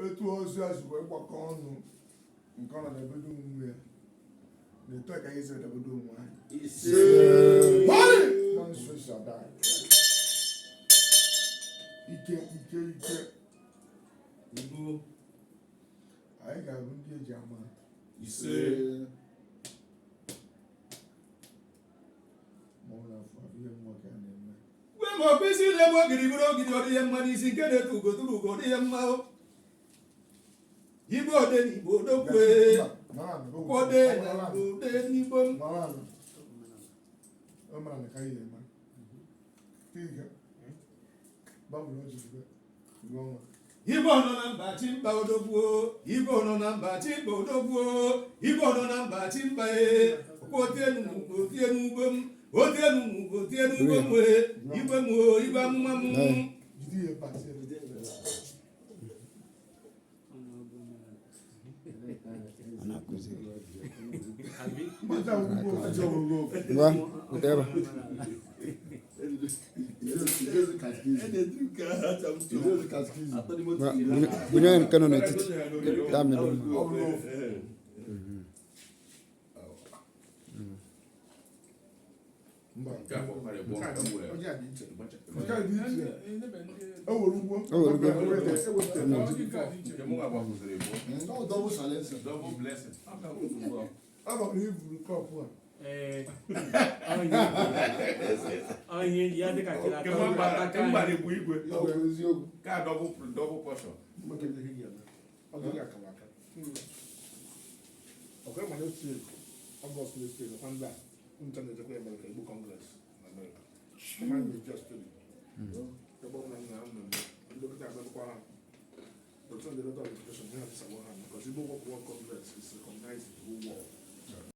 etu ozu azụ wee gbakọ ọnụ nke ọ na-ebedo onwe ya na-eto ka ihe zere ebedo onwe anyị ike anyị ga-abụ ndị eji ama gwe ma ọkụ isi na-ebe ogiri bụrụ ogiri ọ dịghị mma n'isi nke na-eto ugo tụrụ ugo ọ dịghị mma igbo ode n'igbo odokwe ode ode n'igbo igbo nọ na mba chimba odogwuo igbo nọ na mba chimba odogwuo igbo nọ na mba chimba otienu ugbo m otienu ugbo m igwe m igwe amụma m bunye nke nọ n'etiti ya mere Internet America, Igbo Congress in America. Mine is just study. The government now, look at that, the lot of education here is our hand because Igbo work Congress is